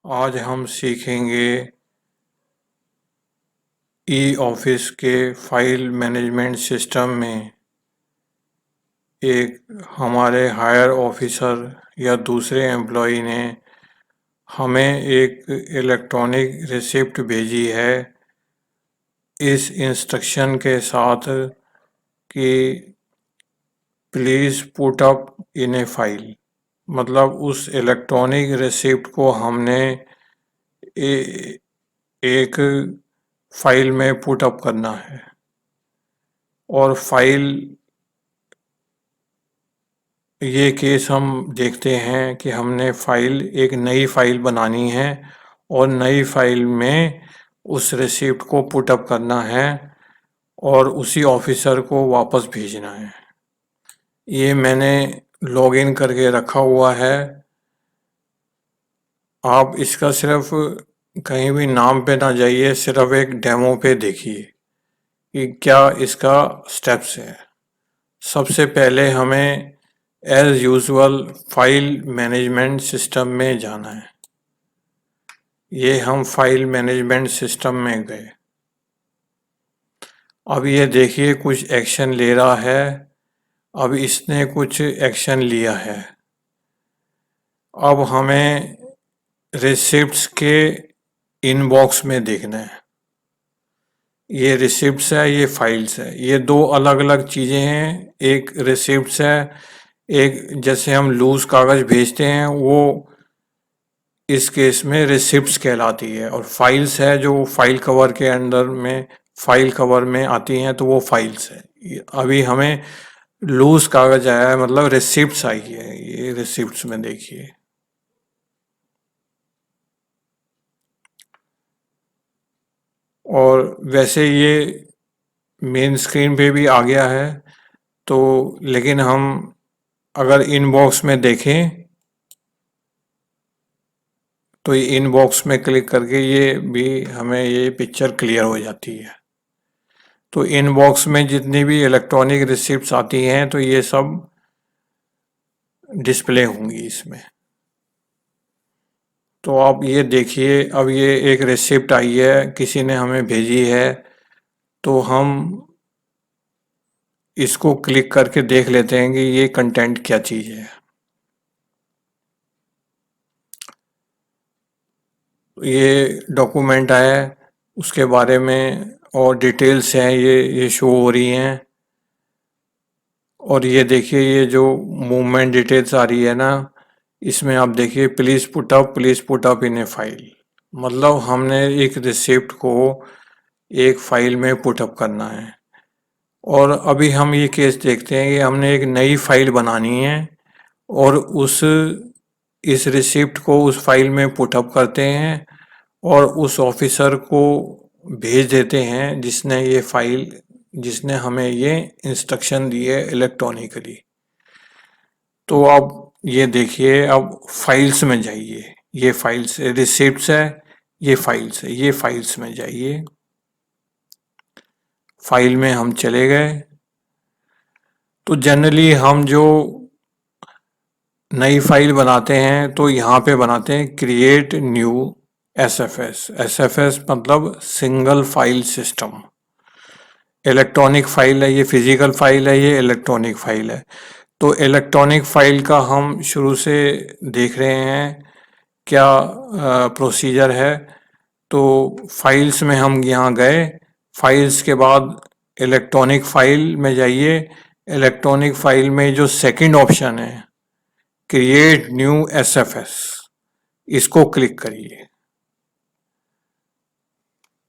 आज हम सीखेंगे ई ऑफिस के फाइल मैनेजमेंट सिस्टम में एक हमारे हायर ऑफिसर या दूसरे एम्प्लॉय ने हमें एक इलेक्ट्रॉनिक रिसिप्ट भेजी है इस इंस्ट्रक्शन के साथ कि please put up in A file. मतलब उस इलेक्ट्रॉनिक रिसिप्ट को हमने एक फाइल में पुट अप करना है और फाइल ये केस हम देखते हैं कि हमने एक नई फाइल बनानी है और नई फाइल में उस रिसिप्ट को पुट अप करना है और उसी ऑफिसर को वापस भेजना है। ये मैंने लॉगिन करके रखा हुआ है। आप इसका सिर्फ कहीं भी नाम पे ना जाइए, सिर्फ एक डेमो पे देखिए कि क्या इसका स्टेप्स है। सबसे पहले हमें as usual file management system में जाना है। ये हम फाइल मैनेजमेंट सिस्टम में गए। अब ये देखिए कुछ एक्शन ले रहा है। अब इसने कुछ एक्शन लिया है। अब हमें रिसिप्ट्स के इनबॉक्स में देखना है। ये रिसिप्ट्स है, ये फाइल्स है, ये दो अलग अलग चीज़ें हैं। एक रिसिप्ट्स है, एक जैसे हम लूज कागज़ भेजते हैं वो इस केस में रिसिप्ट्स कहलाती है, और फाइल्स है जो फाइल कवर के अंदर में फाइल कवर में आती हैं तो वो फाइल्स है। अभी हमें लूज कागज आया है, मतलब रिसिप्ट्स आई है। ये रिसिप्ट्स में देखिए, और वैसे ये मेन स्क्रीन पे भी आ गया है। तो लेकिन हम अगर इनबॉक्स में देखें तो ये इनबॉक्स में क्लिक करके ये भी हमें ये पिक्चर क्लियर हो जाती है। तो इनबॉक्स में जितनी भी इलेक्ट्रॉनिक रिसिप्ट्स आती हैं तो ये सब डिस्प्ले होंगी इसमें। तो आप ये देखिए, अब ये एक रिसिप्ट आई है, किसी ने हमें भेजी है, तो हम इसको क्लिक करके देख लेते हैं कि ये कंटेंट क्या चीज़ है। ये डॉक्यूमेंट है, उसके बारे में और डिटेल्स हैं, ये शो हो रही हैं। और ये देखिए, ये जो मूवमेंट डिटेल्स आ रही है ना, इसमें आप देखिए please put up in A file. मतलब हमने एक रिसिप्ट को एक फाइल में पुट अप करना है। और अभी हम ये केस देखते हैं कि हमने एक नई फाइल बनानी है और इस रिसिप्ट को उस फाइल में पुट अप करते हैं और उस ऑफिसर को भेज देते हैं जिसने हमें ये इंस्ट्रक्शन दी है इलेक्ट्रॉनिकली। तो अब ये देखिए, अब फाइल्स में जाइए। ये फाइल्स रिसिप्ट्स है, ये फाइल्स है, ये फाइल्स में जाइए। फाइल में हम चले गए। तो जनरली हम जो नई फाइल बनाते हैं तो यहाँ पे बनाते हैं क्रिएट न्यू एसएफएस। एसएफएस मतलब single file system. Electronic file है, ये फिजिकल फाइल है, ये इलेक्ट्रॉनिक फाइल है। तो इलेक्ट्रॉनिक फाइल का हम शुरू से देख रहे हैं क्या प्रोसीजर है। तो फाइल्स में हम यहाँ गए। फाइल्स के बाद इलेक्ट्रॉनिक फाइल में जाइए। इलेक्ट्रॉनिक फाइल में जो सेकंड ऑप्शन है क्रिएट न्यू एसएफएस, इसको क्लिक करिए।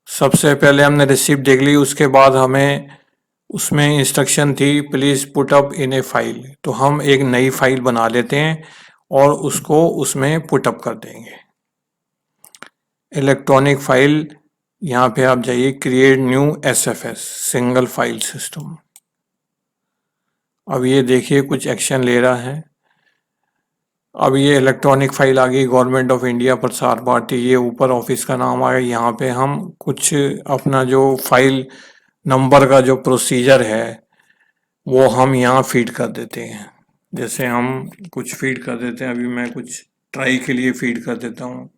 सबसे पहले हमने रिसिप्ट देख ली, उसके बाद हमें उसमें इंस्ट्रक्शन थी please put up in A file. तो हम एक नई फाइल बना लेते हैं और उसको उसमें पुट अप कर देंगे। इलेक्ट्रॉनिक फाइल, यहाँ पे आप जाइए create new SFS single file system. अब ये देखिए कुछ एक्शन ले रहा है। अब ये इलेक्ट्रॉनिक फाइल आ गई, government of India Prasar Bharati, ये ऊपर ऑफिस का नाम आ गया। यहाँ पे हम कुछ अपना जो फाइल नंबर का जो प्रोसीजर है वो हम यहाँ फीड कर देते हैं। जैसे हम कुछ फीड कर देते हैं, अभी मैं कुछ ट्राई के लिए फीड कर देता हूँ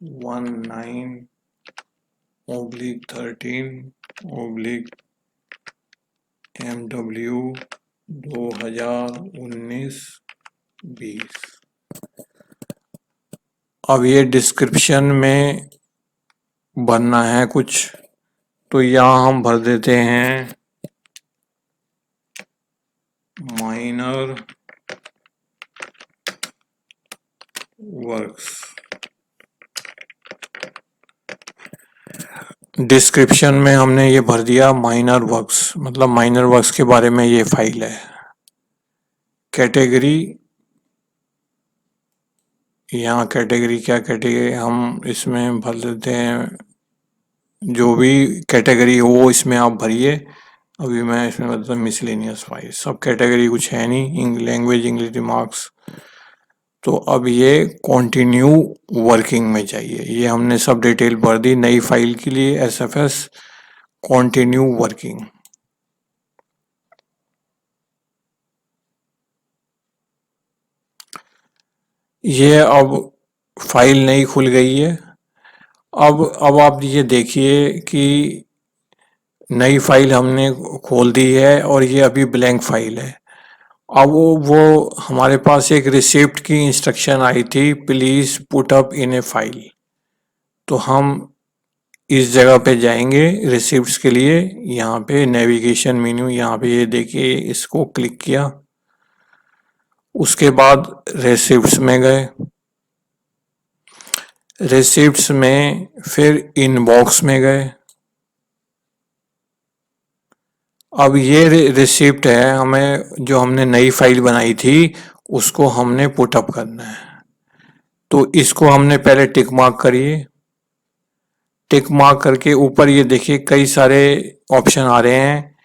A19/13/MW 2019-20। अब ये डिस्क्रिप्शन में भरना है कुछ, तो यहाँ हम भर देते हैं माइनर वर्क्स। डिस्क्रिप्शन में हमने ये भर दिया माइनर वर्क्स, मतलब माइनर वर्क्स के बारे में ये फाइल है। कैटेगरी, यहाँ कैटेगरी क्या कैटेगरी हम इसमें भर देते हैं, जो भी कैटेगरी हो वो इसमें आप भरिए। अभी मैं इसमें मतलब मिसलेनियस फाइल, सब कैटेगरी कुछ है नहीं, लैंग्वेज इंग्लिश रिमार्क्स। तो अब ये कंटिन्यू वर्किंग में चाहिए, ये हमने सब डिटेल भर दी नई फाइल के लिए SFS कंटिन्यू वर्किंग। ये अब फाइल नई खुल गई है। अब आप ये देखिए कि नई फाइल हमने खोल दी है और ये अभी ब्लैंक फाइल है। अब वो हमारे पास एक रिसिप्ट की इंस्ट्रक्शन आई थी, please put up in A file. तो हम इस जगह पे जाएंगे रिसिप्ट्स के लिए, यहाँ पे नेविगेशन मेन्यू, यहाँ पे ये देखिए इसको क्लिक किया, उसके बाद रिसिप्ट्स में गए, रिसिप्ट्स में फिर इनबॉक्स में गए। अब ये रिसिप्ट है, हमें जो हमने नई फाइल बनाई थी उसको हमने पुटअप करना है। तो इसको हमने पहले टिक मार्क करिए, टिक मार्क करके ऊपर ये देखिए कई सारे ऑप्शन आ रहे हैं।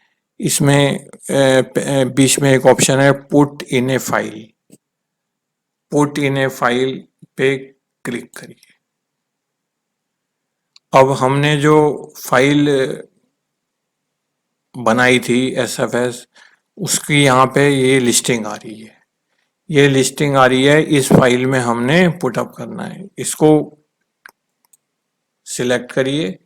इसमें बीच में एक ऑप्शन है put in A file, put in A file पे क्लिक करिए। अब हमने जो फाइल बनाई थी SFS, उसकी यहाँ पे ये लिस्टिंग आ रही है, ये लिस्टिंग आ रही है, इस फाइल में हमने पुटअप करना है। इसको सिलेक्ट करिए,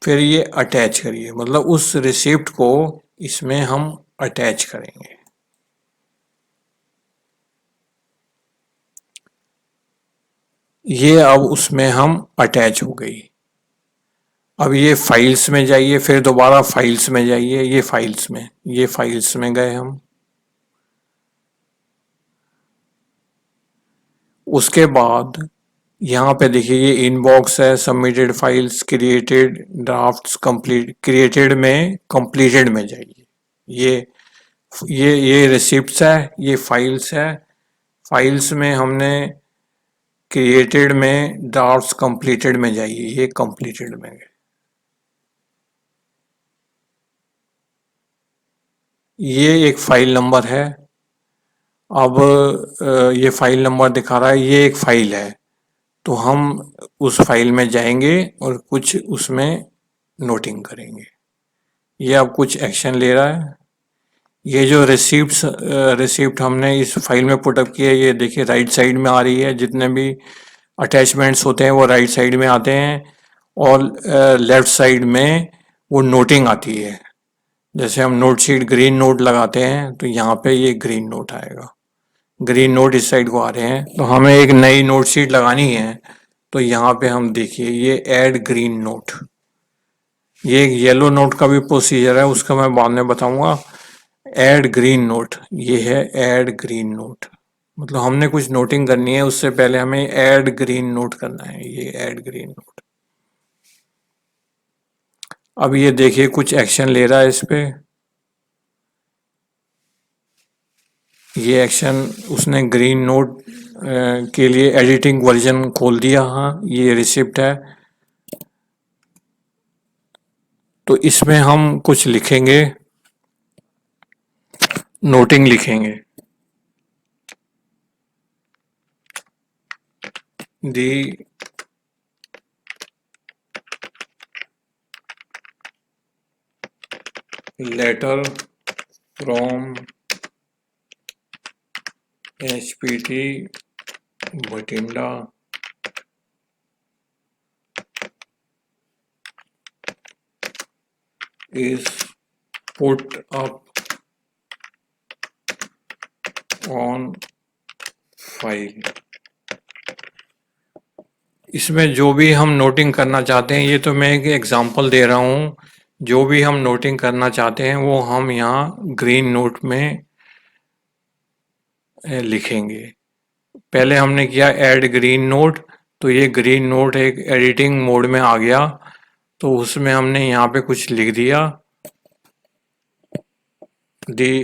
फिर ये अटैच करिए, मतलब उस रिसिप्ट को इसमें हम अटैच करेंगे। ये अब उसमें हम अटैच हो गई। अब ये फाइल्स में जाइए, फिर दोबारा फाइल्स में जाइए, ये फाइल्स में, ये फाइल्स में गए हम। उसके बाद यहाँ पे देखिए ये इनबॉक्स है, submitted files, created, drafts, complete, created में कंप्लीटेड में जाइए। ये रिसिप्ट्स है, ये फाइल्स है, फाइल्स में हमने क्रिएटेड में ड्राफ्ट्स कंप्लीटेड में जाइए, ये कंप्लीटेड में गए। ये एक फाइल नंबर है। अब ये फाइल नंबर दिखा रहा है, ये एक फाइल है, तो हम उस फाइल में जाएंगे और कुछ उसमें नोटिंग करेंगे। ये अब कुछ एक्शन ले रहा है। ये जो रिसिप्ट हमने इस फाइल में पुटअप किया है, ये देखिए राइट साइड में आ रही है, जितने भी अटैचमेंट्स होते हैं वो राइट साइड में आते हैं, और लेफ्ट साइड में वो नोटिंग आती है। जैसे हम नोट शीट ग्रीन नोट लगाते हैं, तो यहाँ पे ये ग्रीन नोट आएगा, ग्रीन नोट इस साइड को आ रहे हैं। तो हमें एक नई नोट शीट लगानी है, तो यहाँ पे हम देखिए ये ऐड ग्रीन नोट, ये एक येलो नोट का भी प्रोसीजर है, उसका मैं बाद में बताऊंगा। ऐड ग्रीन नोट, ये है ऐड ग्रीन नोट, मतलब हमने कुछ नोटिंग करनी है, उससे पहले हमें ऐड ग्रीन नोट करना है, ये ऐड ग्रीन नोट। अब ये देखिए कुछ एक्शन ले रहा है इस पे, ये एक्शन उसने ग्रीन नोट के लिए एडिटिंग वर्जन खोल दिया। हाँ, ये रिसिप्ट है, तो इसमें हम कुछ लिखेंगे, नोटिंग लिखेंगे, the letter from HPT Bhatinda is put up on file। इसमें जो भी हम नोटिंग करना चाहते हैं, ये तो मैं एक एग्जांपल दे रहा हूँ, जो भी हम नोटिंग करना चाहते हैं वो हम यहाँ ग्रीन नोट में लिखेंगे। पहले हमने किया ऐड ग्रीन नोट, तो ये ग्रीन नोट एक एडिटिंग मोड में आ गया, तो उसमें हमने यहाँ पे कुछ लिख दिया, दी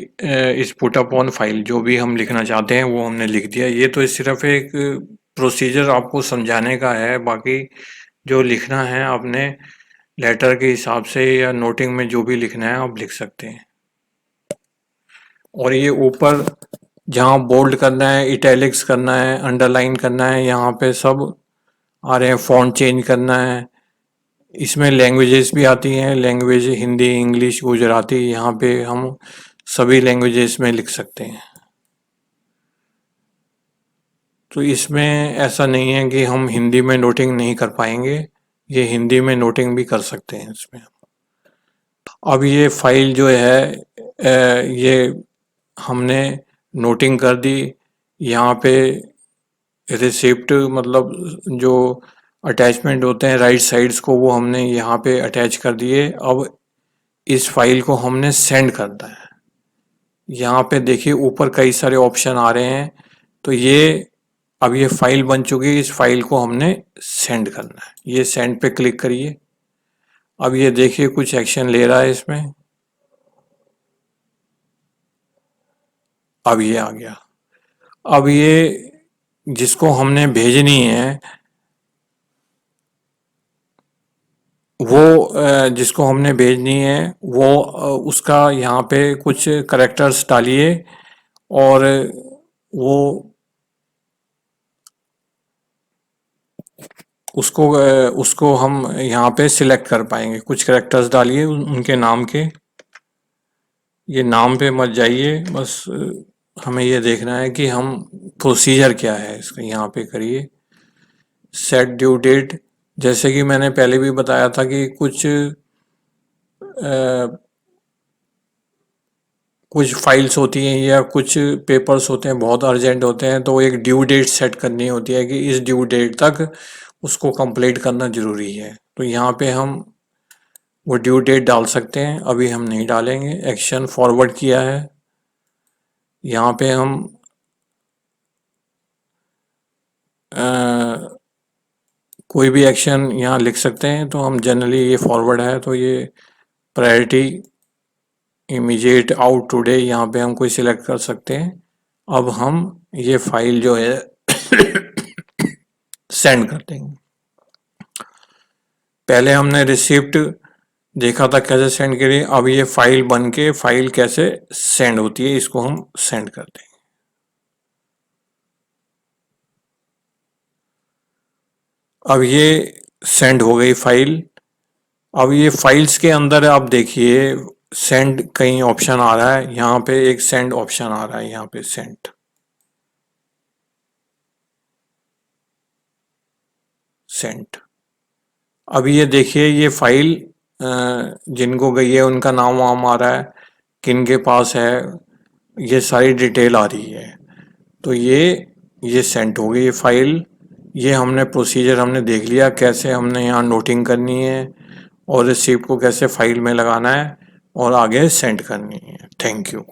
इस पुट अप ऑन फाइल, जो भी हम लिखना चाहते हैं वो हमने लिख दिया। ये तो सिर्फ एक प्रोसीजर आपको समझाने का है, बाकी जो लिखना है आपने लेटर के हिसाब से या नोटिंग में जो भी लिखना है आप लिख सकते हैं। और ये ऊपर जहाँ बोल्ड करना है, इटैलिक्स करना है, अंडरलाइन करना है, यहाँ पे सब आ रहे हैं, फॉन्ट चेंज करना है। इसमें लैंग्वेजेस भी आती हैं, लैंग्वेज हिंदी, इंग्लिश, गुजराती, यहाँ पे हम सभी लैंग्वेजेस में लिख सकते हैं। तो इसमें ऐसा नहीं है कि हम हिंदी में नोटिंग नहीं कर पाएंगे, ये हिंदी में नोटिंग भी कर सकते हैं इसमें। अब ये फाइल जो है ये हमने नोटिंग कर दी, यहाँ पे रिसिप्ट मतलब जो अटैचमेंट होते हैं राइट साइड्स को वो हमने यहाँ पे अटैच कर दिए। अब इस फाइल को हमने सेंड करना है। यहाँ पे देखिए ऊपर कई सारे ऑप्शन आ रहे हैं, तो ये अब ये फाइल बन चुकी है, इस फाइल को हमने सेंड करना है। ये सेंड पे क्लिक करिए। अब ये देखिए कुछ एक्शन ले रहा है इसमें, अब ये आ गया। अब ये जिसको हमने भेजनी है वो जिसको हमने भेजनी है वो उसका यहाँ पे कुछ करेक्टर्स डालिए और वो उसको हम यहाँ पे सिलेक्ट कर पाएंगे। कुछ करेक्टर्स डालिए उनके नाम के, ये नाम पे मत जाइए, बस हमें ये देखना है कि हम प्रोसीजर क्या है इसका। यहाँ पे करिए सेट ड्यू डेट, जैसे कि मैंने पहले भी बताया था कि कुछ फाइल्स होती हैं या कुछ पेपर्स होते हैं बहुत अर्जेंट होते हैं, तो एक ड्यू डेट सेट करनी होती है कि इस ड्यू डेट तक उसको कंप्लीट करना ज़रूरी है। तो यहाँ पे हम वो ड्यू डेट डाल सकते हैं, अभी हम नहीं डालेंगे। एक्शन फॉरवर्ड किया है, यहाँ पे हम कोई भी एक्शन यहाँ लिख सकते हैं, तो हम जनरली ये फॉरवर्ड है तो ये प्रायोरिटी इमीडिएट आउट टुडे, यहाँ पे हम कोई सिलेक्ट कर सकते हैं। अब हम ये फाइल जो है सेंड कर देंगे। पहले हमने रिसिप्ट देखा था कैसे सेंड करिए, अब ये फाइल बन के फाइल कैसे सेंड होती है इसको हम सेंड कर देंगे। अब ये सेंड हो गई फाइल। अब ये फाइल्स के अंदर आप देखिए सेंड कहीं ऑप्शन आ रहा है, यहाँ पे एक सेंड ऑप्शन आ रहा है, यहाँ पे सेंड, सेंड। अब ये देखिए ये फाइल जिनको गई है उनका नाम वाम आ रहा है, किन के पास है, ये सारी डिटेल आ रही है। तो ये सेंड हो गई ये फाइल। ये हमने प्रोसीजर हमने देख लिया कैसे हमने यहाँ नोटिंग करनी है और रिसीप्ट को कैसे फाइल में लगाना है और आगे सेंड करनी है। Thank you.